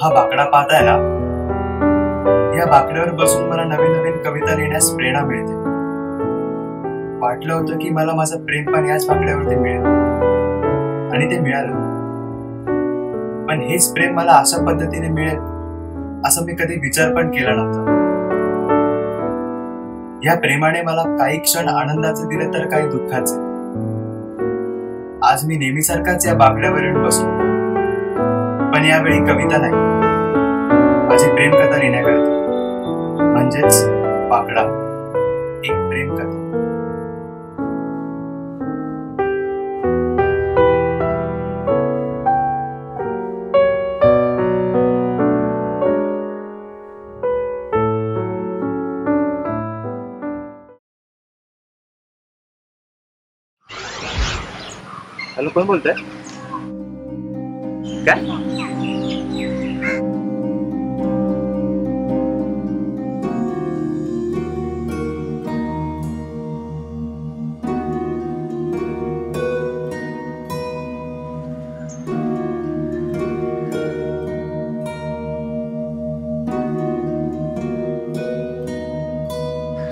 हा बाकडा पाहताय ना, या बाकड्यावर बसून मला नवीन नवीन कविता लिहिण्यास प्रेरणा मिळते. वाटलं होतं की मला माझं प्रेम पण याच बाकड्यावरती मिळेल, आणि ते मिळालं. पण हेच प्रेम मला अशा पद्धतीने मिळेल असं मी कधी विचार पण केला नव्हता. या प्रेमाने मला काही क्षण आनंदाचे दिले तर काही दुःखाचे. आज मी नेहमीसारखाच या बाकड्यावर येऊन बसलो, पण यावेळी कविता नाही, माझी प्रेमकथा लिहिण्याकरता, म्हणजेच बाकडा, एक प्रेमकथा. हॅलो, कोण बोलतंय? काय?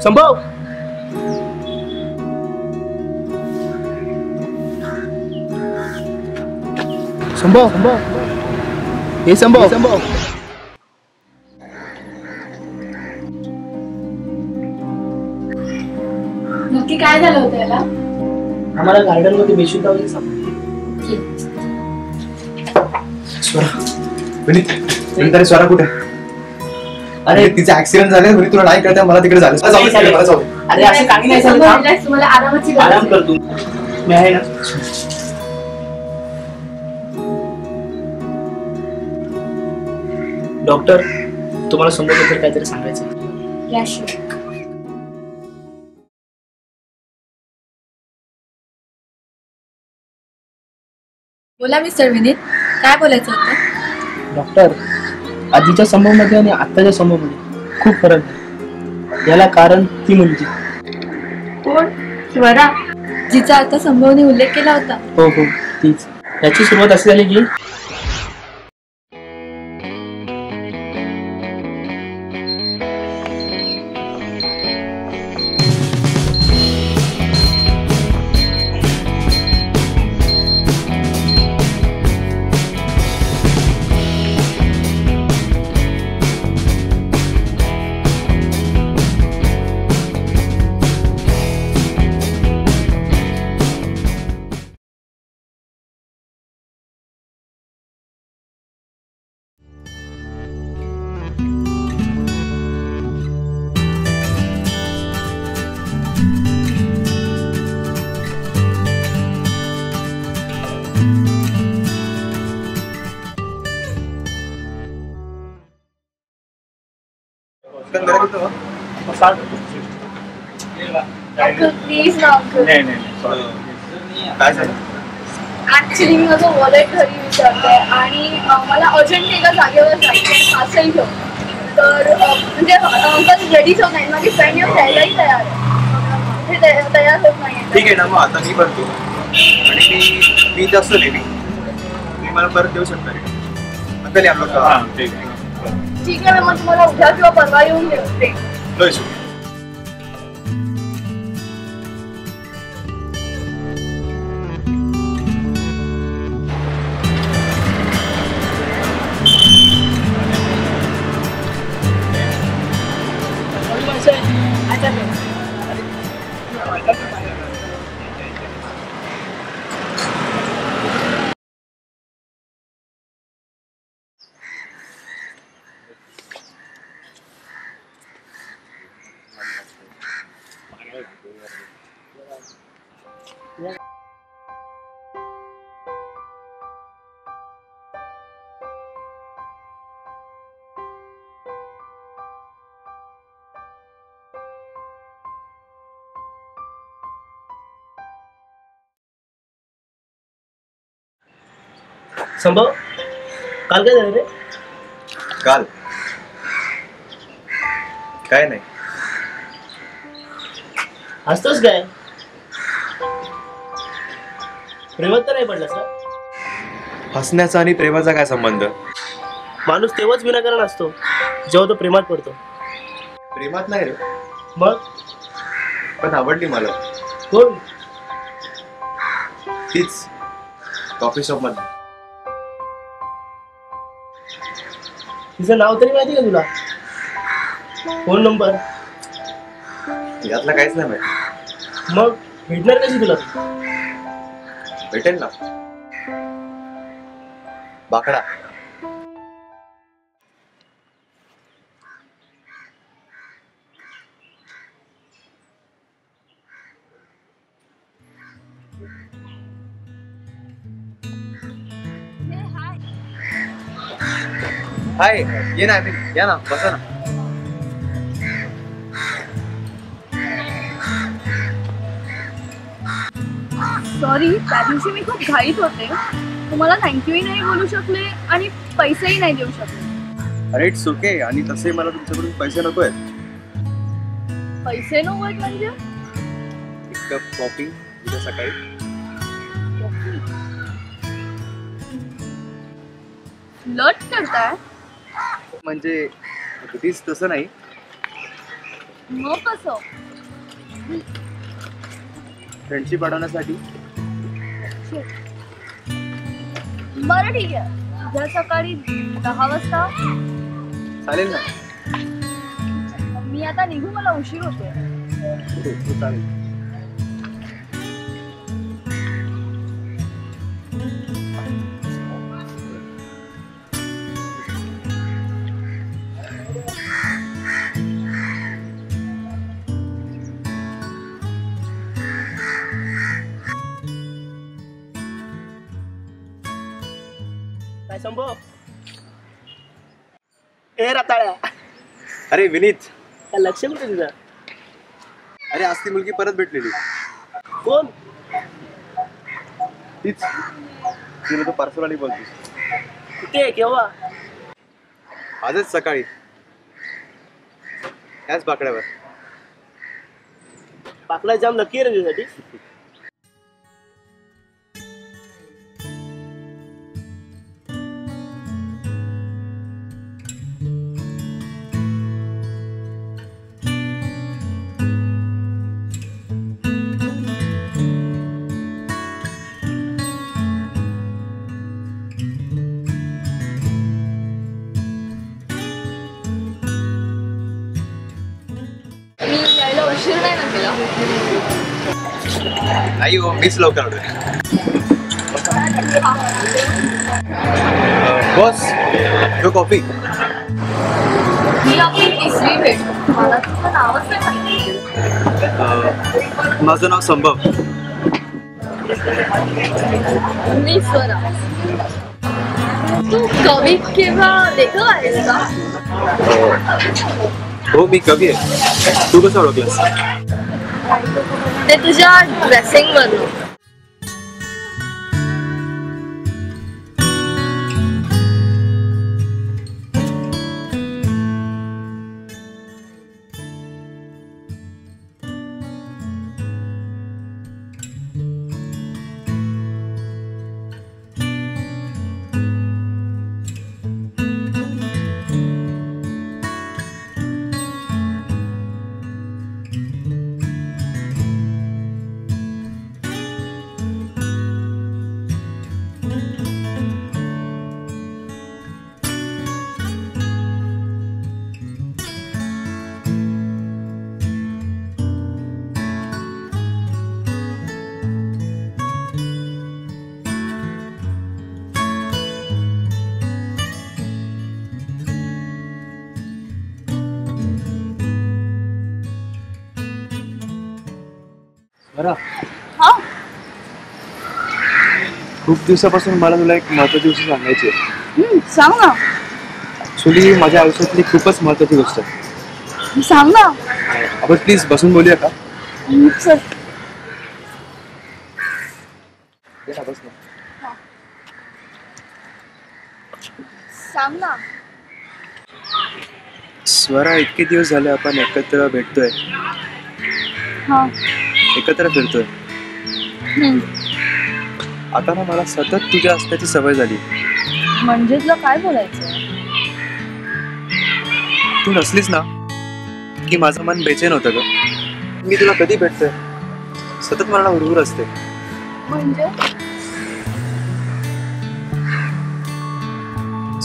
संभव, संभव, हे संभव, नक्की काय झालं होतं याला? आम्हाला गार्डन मध्ये बेशुद्ध वगैरे सापडली. स्वरा, स्वरा कुठे? अरे तिचा ऍक्सिडेंट झालाय, तुला नाही कळत, मला तिकडे झालं. अरे असं काही नाही झालं, तुम्हाला आरामाची आराम कर तू, मी आहे ना. डॉक्टर, तुम्हाला समोर काहीतरी सांगायचं. बोला मिस्टर विनीत, काय बोलायचं होतं? डॉक्टर, आधीच्या संभवमध्ये आणि आत्ताच्या संभवमध्ये खूप फरक आहे. याला कारण ती मुलगी. कोण? स्वरा, जिचा आता संभवने उल्लेख केला होता. हो हो, तीच. याची सुरुवात अशी झाली की प्लीज ना अंकल. काय झालं? ऍक्च्युली मी माझं वॉलेट घरी विसरते आणि मला अर्जंट एका जागेवर जायचं पार्सल घेऊन. तर म्हणजे अंकल रेडीच होत नाही, माझी फ्रेंड येऊन द्यायलाही तयार आहे, ते तयार होत नाही. ठीक आहे ना, मग आता मी भरतो आणि मी जास्त नेहमी मी मला परत देऊ शकता अंकल. या ठीक आहे, मग तुम्हाला उद्या किंवा परवा येऊन देऊ. संभव, काल काय झालं रे? काल काय नाही. हसतोस काय? प्रेमात तर नाही पडलास ना? हसण्याचा आणि प्रेमाचा काय संबंध? माणूस तेव्हाच विनाकारण असतो जेव्हा तो प्रेमात पडतो. प्रेमात नाही रे, मग पण आवडली मला. कोण? तीच कॉफी शॉप मध्ये. तिचं नाव तरी माहिती का तुला? Phone number? यातलं काहीच नाही माहिती. मग भेटणार कशी तुला? भेटेल ना. बाकडा. हाय, ये ना अमित, या ना, बसा ना. सॉरी, त्या दिवशी मी खूप घाईत होते. तुम्हाला थँक्यूही नाही बोलू शकले आणि पैसेही नाही देऊ शकले. अरे इट्स ओके. आणि तसे मला तुमच्याकडून पैसे नको आहेत. पैसे नव्हत म्हणजे? एक कप कॉफी उद्या सकाळी. लट करताय? म्हणजे अगदीच तसं नाही. मग कसं? फ्रेंडशिप वाढवण्यासाठी. बरं ठीक आहे, उद्या सकाळी 10 वाजता. चालेल ना. मी आता निघू, मला उशीर होतोय. हो, चालेल. काय संभव? ए रताळ्या, अरे विनीत, काय लक्ष कुठे तुझं? अरे आज ती मुलगी परत भेटलेली. कोण? तीच, तिला तो पार्सलवाली बोलतोस. कुठे, केव्हा? आजच सकाळी, याच बाकड्यावर. पाकला जाम नक्की आहे रे तुझ्यासाठी. मी यायला उशीर नाही ना केला? नाही हो, मीच लवकर आलोय. बॉस, तो कॉफी. ही आपली तिसरी भेट. मला तुझं नावच नाही माहिती. माझं नाव संभव. मी स्वरा. तू कवी किंवा लेखक आहेस का? हो, मी कवी आहे. तू कसं ओळखलंस? ते तुझ्या ड्रेसिंग मधून. हा, खूप दिवसापासून मला तुला एक महत्वाची गोष्ट सांगायची आहे. सांग ना. ऍक्च्युली माझ्या आयुष्यातली खूपच महत्वाची गोष्ट आहे. सांग ना. आपण प्लीज बसून बोलूया का? चल. बस ना. सांग ना. स्वरा, इतके दिवस झाले आपण एकत्र भेटतोय, हा. एकत्र फिरतोय. आता ना मला सतत तुझ्या असण्याची सवय झाली. म्हणजे तुला काय बोलायचं? तू नसलीस ना की माझं मन बेचैन होतं ग. मी तुला कधी भेटतोय सतत मला उरवूर असते. म्हणजे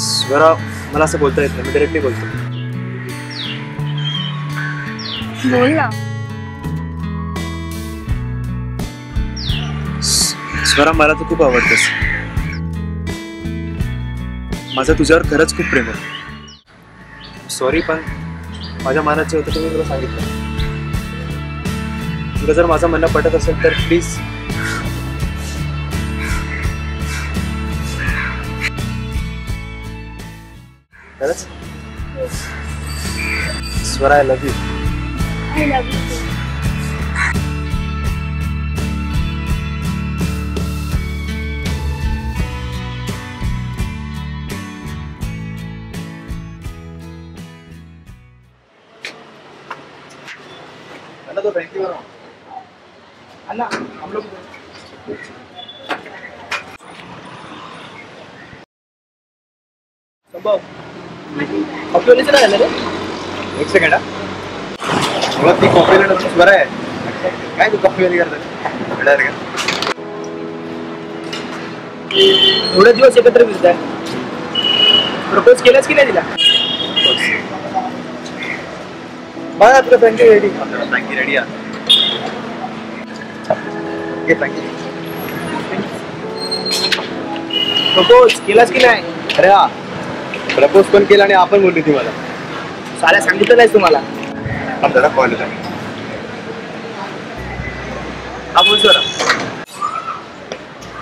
स्वरा, मला असं बोलता येत नाही, मी डायरेक्टली बोलतो. बोल ना. स्वरा, मला तू खूप आवडतेस. माझं तुझ्यावर खरंच खूप प्रेम आहे. सॉरी, पण माझ्या मनात जे होतं ते मी तुला सांगितलं. तुला जर माझं म्हणणं पटत असेल तर प्लीज खरंच. Swara, I love you. I love you. तो फ्रेंकी बरो अन्ना हम लोग संभव कॉफी चला रे. एक सेकंड. मला ती कॉफी नंतर बरं आहे. काय तू कॉफी वाली करतो का एवढे दिवस एकत्र फिरताय. प्रपोज केलंच की नाही तिला? बघा तुला फ्रँकी रेडी. फ्रँकी रेडी आहे. फ्रँकी प्रपोज केलास की नाही? अरे हा, प्रपोज पण केला आणि आपण बोलली ती मला. साऱ्या सांगितलं नाही तुम्हाला? जरा कॉल होता. हा बोल जरा.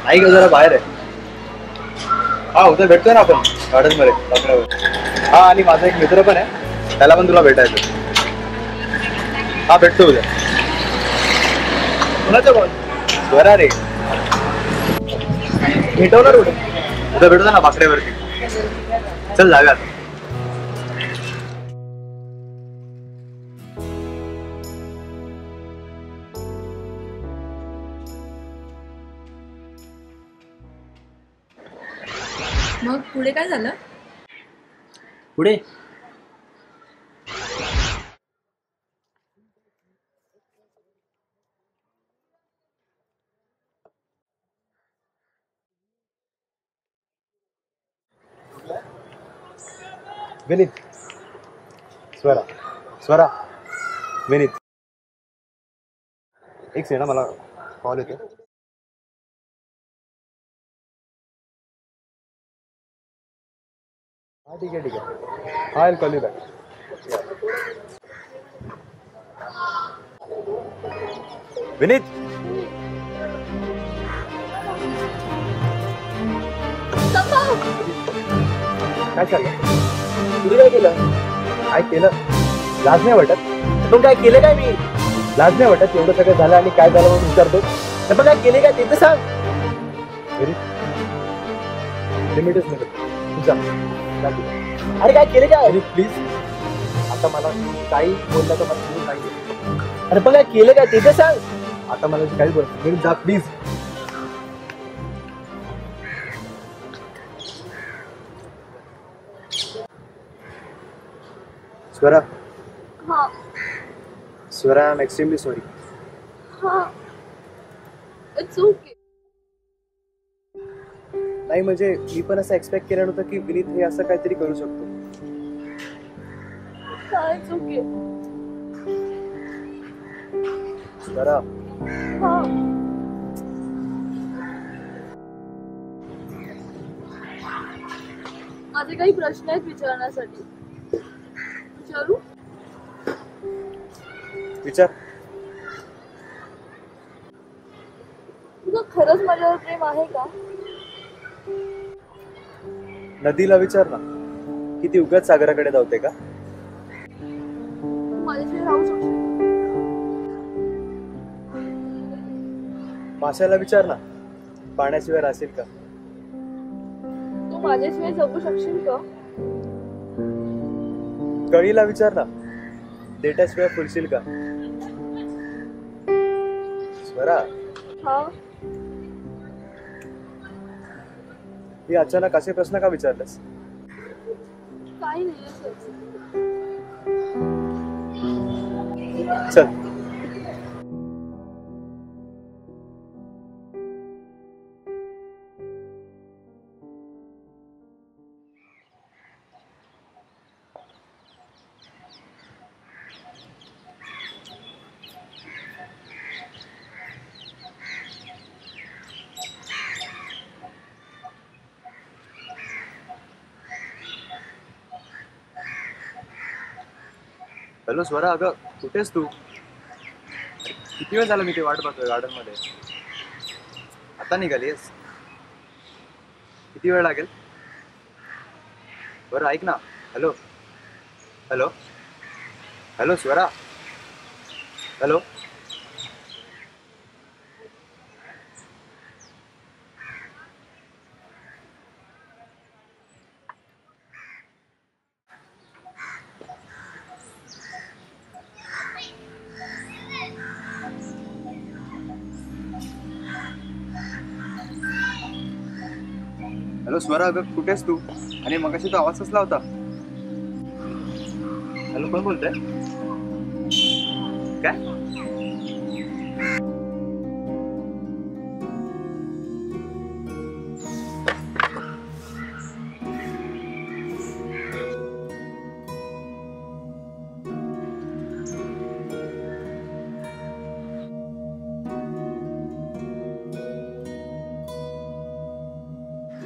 आई का जरा बाहेर आहे. हा उद्या भेटतोय ना आपण गार्डन मध्ये. हा, आणि माझा एक मित्र पण आहे, त्याला पण तुला भेटायचं. हा, भेटतो उद्या. कोणाचं कॉल? बरा रे. भेटवणार कुठे? उद्या भेटतो ना बाकड्यावरती. चल जाऊया. मग पुढे काय झालं? पुढे विनीत. स्वरा. स्वरा, विनीत. एक सेकंड, मला कॉल येतो. हा ठीक आहे ठीक आहे. हा, I call you back. Vineet. काय चाललं? तुझी काय केलं? काय केलं? लाज नाही वाटत? पण काय केलं काय मी? लाज नाही वाटत? एवढं सगळं झालं आणि काय झालं म्हणून विचारतो. तर पण काय केले काय ते तर सांग. लिमिटच नाही तुझा. अरे काय केले काय? प्लीज, आता मला काही बोलला तर मला तुम्ही सांगितलं. अरे पण काय केलं काय ते तर सांग. आता मला काही बोल. घरी जा प्लीज. स्वरा. हा. Swara, I am extremely sorry. हा. It's okay. नाही म्हणजे मी पण असं एक्सपेक्ट केलं नव्हतं की विनीत हे असं काहीतरी करू शकतो. It's okay. स्वरा. हा. माझे काही प्रश्न आहेत विचारण्यासाठी. विचारू? विचार. तुला खरंच माझ्यावर प्रेम आहे का? नदीला विचार ना, किती उगाच सागराकडे धावते का? तू माझ्याशिवाय राहू शकशील? माशाला विचार ना, पाण्याशिवाय राहशील का? तू माझ्याशिवाय जगू शकशील का? कळीला विचार ना, देठाशिवाय फुलशील का? स्वरा. हा. ही अचानक असे प्रश्न का विचारलेस? काही नाही असंच. चल. हॅलो स्वरा, अगं कुठेस तू? किती वेळ झाला मी ते वाट बघतोय गार्डन मध्ये. आता निघालीस? किती वेळ लागेल? बरं ऐक ना. Hello hello hello Swara, hello. Hello Swara, अगं कुठेस तू? आणि मगाशी तो आवाज कसला होता? हॅलो, कोण बोलतंय? काय?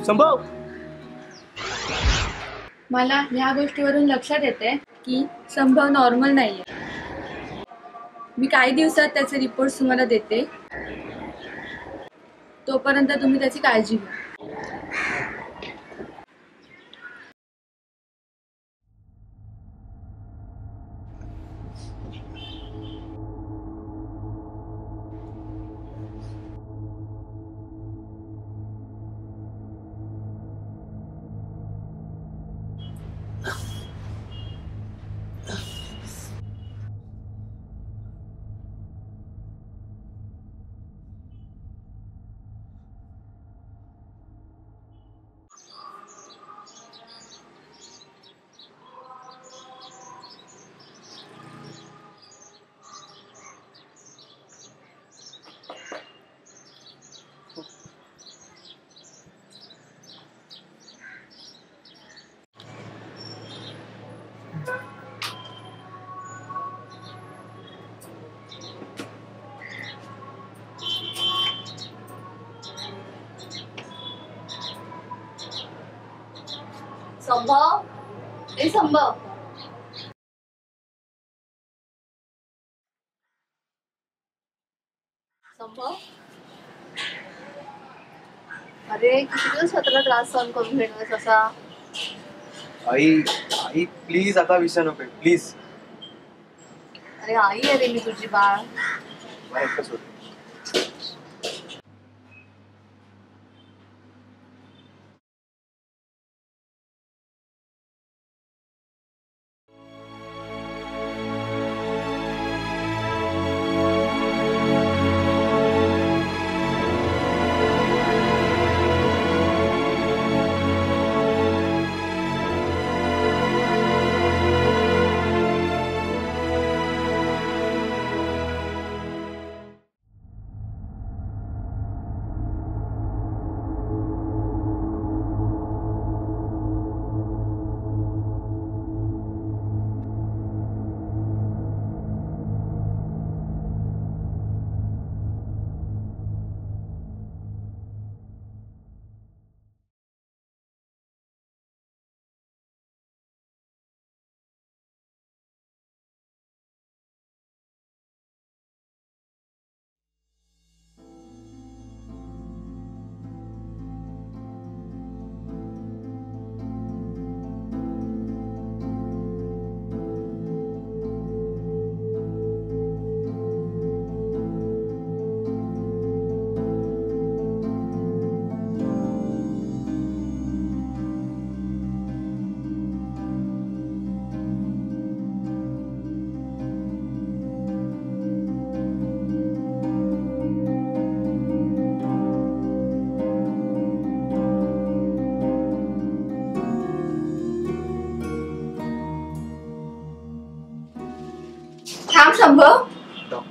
संभव. मला ह्या गोष्टीवरून लक्षात येते की संभव नॉर्मल नाहीये. मी काही दिवसात त्याचे रिपोर्ट्स तुम्हाला देते. तोपर्यंत तुम्ही त्याची काळजी घ्या. संभव, ए संभव. संभव, अरे किती दिवस स्वतःला त्रास सहन करून घेणार असा? आई आई प्लीज, आता विषय नको प्लीज. अरे आई अरे मी तुझी बाळ. मला एकटं सोड.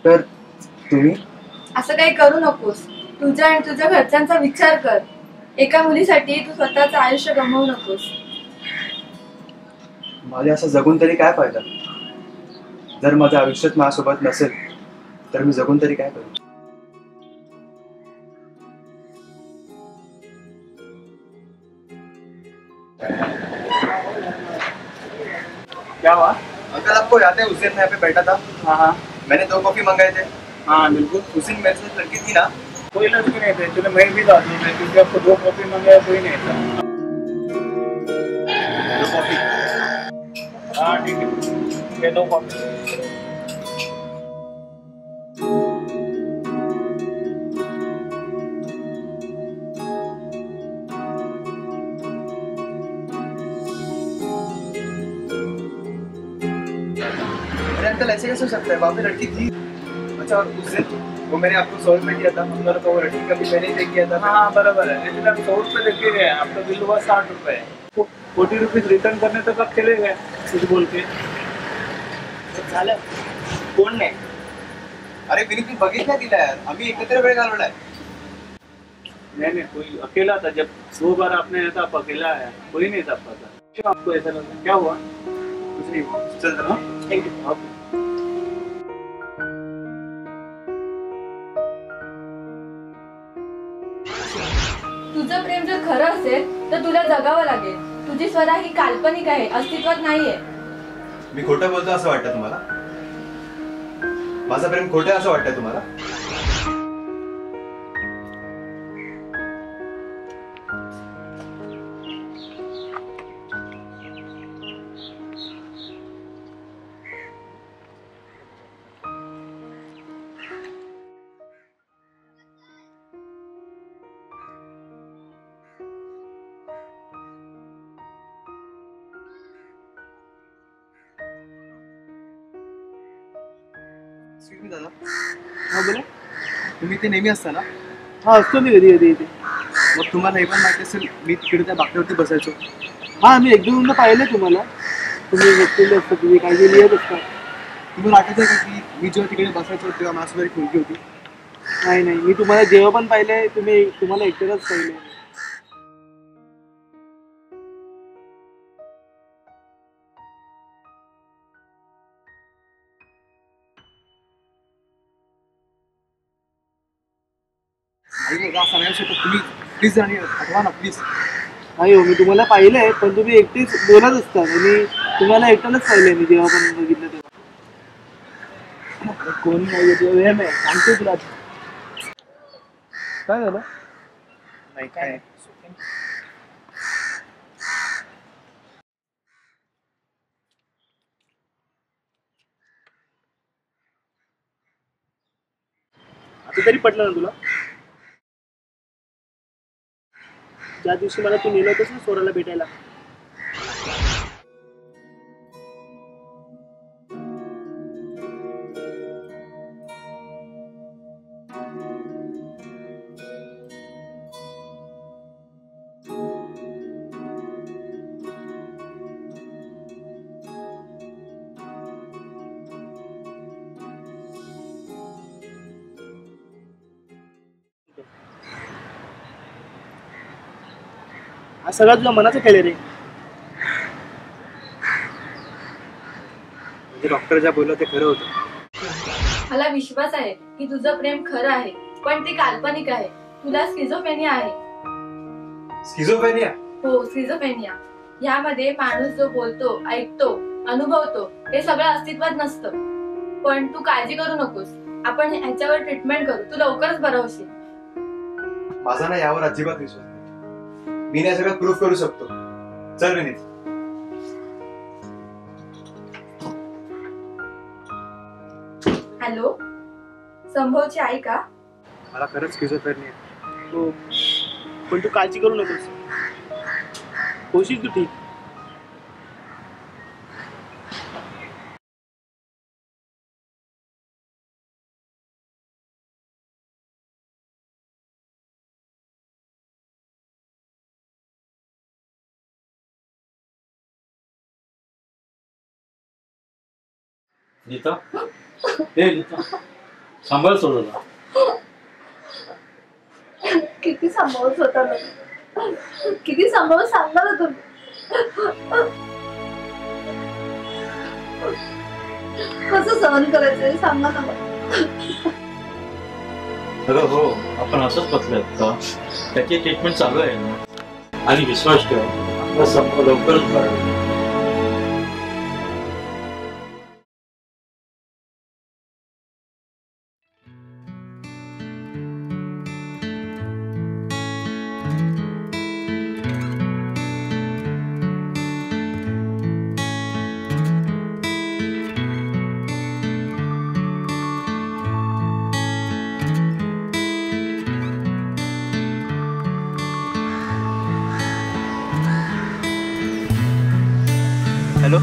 तर तुम्ही असं काही करू नकोस. तुझ्या आणि तुझ्या घरच्यांचा विचार कर. एका मुलीसाठी तू स्वतःचं आयुष्य गमावू नकोस. मला असं जगून तरी काय फायदा? जर माझं आयुष्यात माझ्यासोबत नसेल तर मी जगून तरी काय करू? क्या हुआ? अंकल आपको याद है उस दिन मैं यहाँ पे बैठा था, हाँ हाँ मैंने 2 कॉफी मंगाए थे। हाँ बिल्कुल। उस दिन मेरे साथ लड़की थी ना, कोई लड़की नहीं थे, चलो मैं भी था में क्योंकि आपको 2 कॉपी मंगाया कोई नहीं था। 2 कॉफी। हाँ ठीक है, ये 2 कॉपी। अरे अंकल ऐसे कैसे हो सकता है? वहाँ पे लड़की थी। अच्छा, और उस दिन वो मैंने आपको 100 रुपये दिया था, अंदर का वो लड़की का भी मैंने ही दे दिया था। हाँ बराबर है, लेकिन आप 100 रुपये देखे गए, आपका बिल हुआ 60 रुपये। 40 रुपीज रिटर्न करने तक आप चले गए कुछ बोल के। झालं कोण नाही? अरे विनीत मी बघितलं तिला यार, आम्ही एकत्र वेळ घालवलाय. नहीं कोई अकेला था, जब 2 बार आपने आया था आप अकेला आया, कोई नहीं था पता। क्यों आपको ऐसा लगा, क्या हुआ? कुछ नहीं हुआ. चल जरा. Thank you. तुझं प्रेम जर खरं असेल तर तुला जगावं लागेल. तुझी स्वरा ही काल्पनिक आहे, अस्तित्वात नाहीये. मी खोटं बोलतो असं वाटतं तुम्हाला? माझं प्रेम खोटं असं वाटतंय तुम्हाला? दादा, हा बोला. तुम्ही ते नेहमी असता ना? हा असतो मी कधी कधी इथे. मग तुम्हाला हे पण माहिती असेल मी तिकडे त्या बाकड्यावरती बसायचो. हा मी 1-2 पाहिलं तुम्हाला. तुम्ही बसलेले असता, तुम्ही काही लिहित असता. तुम्हाला आठवत आहे का की मी जेव्हा तिकडे बसायचो तेव्हा माझ्यासोबत एक मुलगी होती? नाही मी तुम्हाला जेव्हा पण पाहिलंय तुम्हाला एकट्यालाच पाहिलंय. असं नाही शकत. तुम्ही प्लीज आणि आठवा ना प्लीज. नाही हो, मी तुम्हाला पाहिलंय पण तुम्ही एकटेच बोलत असतात आणि तुम्हाला एकट्यालाच पाहिलंय मी जेव्हा पण बघितलं तेव्हा. कोणी नाही तुला वेळ नाही सांगतो तुला. काय झालं? नाही काय आता तरी पटलं ना तुला? ज्या दिवशी मला तू नेलं होतंस ना सोराला भेटायला, हा सगळा तुझ्या मनाचा खेळ आहे रे. म्हणजे डॉक्टर ज्या बोललं ते खरं होतं. मला विश्वास आहे की तुझं प्रेम खरं आहे, पण ते काल्पनिक आहे. तुला स्किझोफ्रेनिया आहे. स्किझोफ्रेनिया? हो, स्किझोफ्रेनिया. यामध्ये माणूस जो बोलतो, ऐकतो, अनुभवतो हे सगळं अस्तित्वात नसतं. पण तू काळजी करू नकोस, आपण ह्याच्यावर ट्रीटमेंट करू. तू लवकरच बरं होशील. माझा ना यावर अजिबात विश्वास नाही. मी नाही सगळं प्रूफ करू शकतो. चल विनीत. हॅलो, संभवची आई का? मला खरंच स्किझोफ्रेनिया. हो, पण तू काळजी करू नकोस, होशील तू ठीक. गीता, हे गीता, सांभाळ स्वतःला. किती सांभाळत होता ना, किती सांभाळून सांगणार ना तुम्ही. कसं सहन करायचं सांगा ना मला. अगं हो, आपण असंच बसलोत का? त्याची ट्रीटमेंट चालू आहे ना. आणि विश्वास ठेव, आपला संप लवकरच बरा होईल. हॅलो.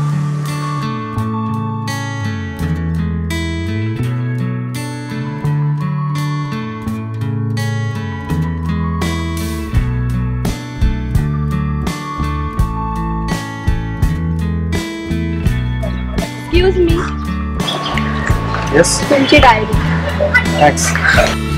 एक्सक्यूज मी, येस, तुमची डायरी. थँक्स.